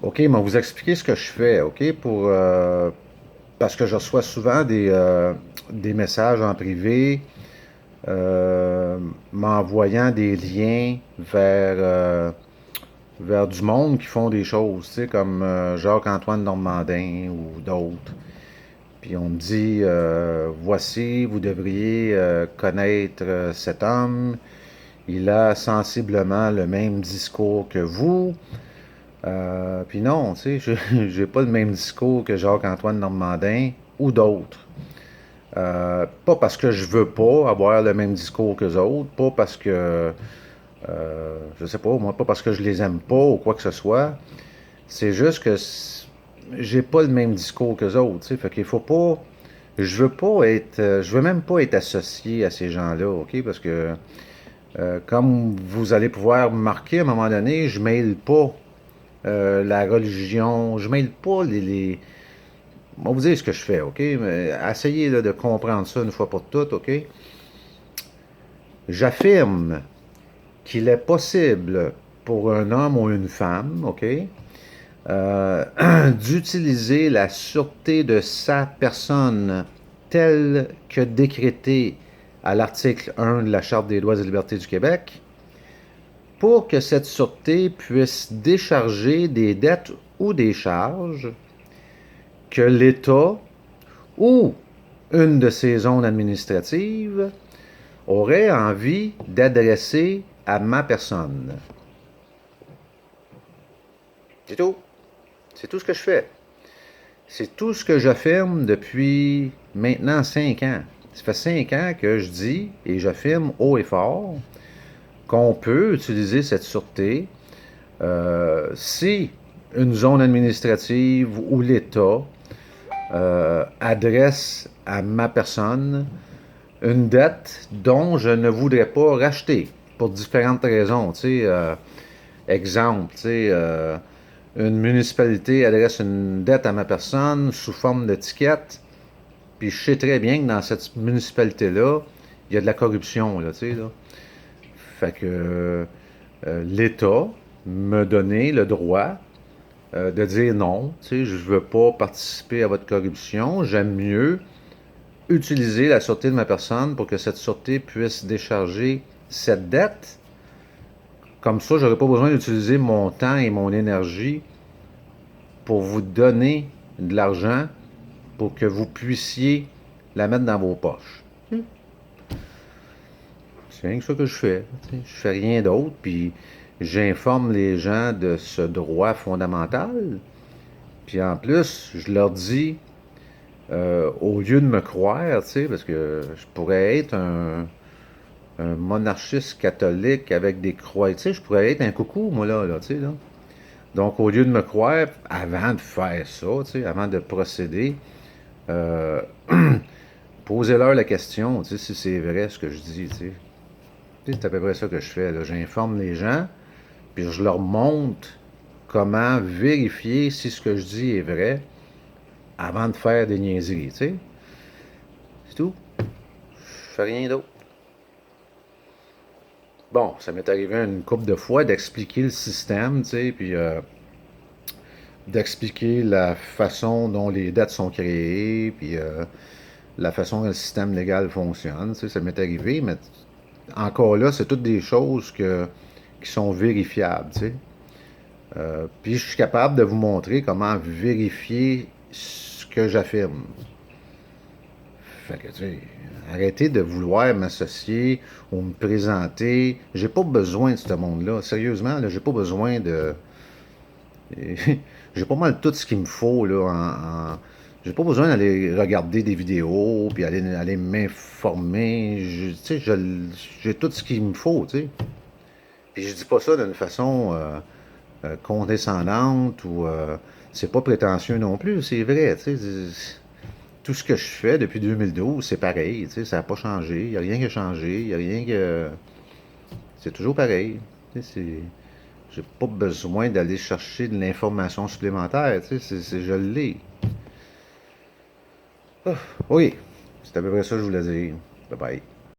OK, mais vous expliquer ce que je fais, OK, parce que je reçois souvent des messages en privé euh, m'envoyant des liens vers du monde qui font des choses, tu sais, comme Jacques-Antoine Normandin ou d'autres. Puis on me dit, voici, vous devriez connaître cet homme. Il a sensiblement le même discours que vous. Puis non, tu sais, j'ai pas le même discours que Jacques-Antoine Normandin ou d'autres. Pas parce que je veux pas avoir le même discours que autres, pas parce que, je sais pas, moi, pas parce que je les aime pas ou quoi que ce soit. C'est juste que j'ai pas le même discours que autres, tu sais. Fait qu'il faut pas, je veux pas être, je veux même pas être associé à ces gens-là, ok? Parce que, comme vous allez pouvoir remarquer à un moment donné, je mêle pas la religion, je mêle pas on va vous dire ce que je fais, OK? Mais essayez là, de comprendre ça une fois pour toutes, OK? J'affirme qu'il est possible pour un homme ou une femme, OK, d'utiliser la sûreté de sa personne telle que décrétée à l'article 1 de la Charte des droits et libertés du Québec pour que cette sûreté puisse décharger des dettes ou des charges que l'État ou une de ses zones administratives aurait envie d'adresser à ma personne. C'est tout. C'est tout ce que je fais. C'est tout ce que j'affirme depuis maintenant 5 ans. Ça fait 5 ans que je dis et j'affirme haut et fort qu'on peut utiliser cette sûreté si une zone administrative ou l'État adresse à ma personne une dette dont je ne voudrais pas racheter pour différentes raisons. Tu sais, exemple, tu sais, une municipalité adresse une dette à ma personne sous forme d'étiquette, puis je sais très bien que dans cette municipalité-là, il y a de la corruption, là, tu sais, là. Fait que l'État me donnait le droit de dire non, tu sais, je veux pas participer à votre corruption, j'aime mieux utiliser la sûreté de ma personne pour que cette sûreté puisse décharger cette dette. Comme ça, je n'aurai pas besoin d'utiliser mon temps et mon énergie pour vous donner de l'argent pour que vous puissiez la mettre dans vos poches. C'est rien que ça que je fais. Je fais rien d'autre, puis j'informe les gens de ce droit fondamental. Puis en plus, je leur dis, au lieu de me croire, parce que je pourrais être un monarchiste catholique avec des croix, je pourrais être un coucou, moi, là, tu sais, là. Donc, au lieu de me croire, avant de faire ça, avant de procéder, euh, posez-leur la question, si c'est vrai ce que je dis, tu sais. C'est à peu près ça que je fais, là. J'informe les gens, puis je leur montre comment vérifier si ce que je dis est vrai avant de faire des niaiseries, tu sais. C'est tout. Je fais rien d'autre. Bon, ça m'est arrivé une couple de fois d'expliquer le système, tu sais, puis d'expliquer la façon dont les dettes sont créées, puis la façon dont le système légal fonctionne. Tu sais, ça m'est arrivé, mais encore là, c'est toutes des choses qui sont vérifiables. Tu sais. Puis je suis capable de vous montrer comment vérifier ce que j'affirme. Fait que, tu sais, arrêtez de vouloir m'associer ou me présenter. J'ai pas besoin de ce monde-là. Sérieusement, là, j'ai pas besoin de. J'ai pas mal tout ce qu'il me faut là. J'ai pas besoin d'aller regarder des vidéos puis aller m'informer. J'ai tout ce qu'il me faut, tu sais. Puis je dis pas ça d'une façon condescendante ou c'est pas prétentieux non plus, c'est vrai, tu sais. Tout ce que je fais depuis 2012, c'est pareil, tu sais, ça n'a pas changé, il n'y a rien qui a changé, il n'y a rien que. C'est toujours pareil. Tu sais, j'ai pas besoin d'aller chercher de l'information supplémentaire, tu sais, je l'ai. Ah, oui, c'est à peu près ça que je voulais dire. Bye bye.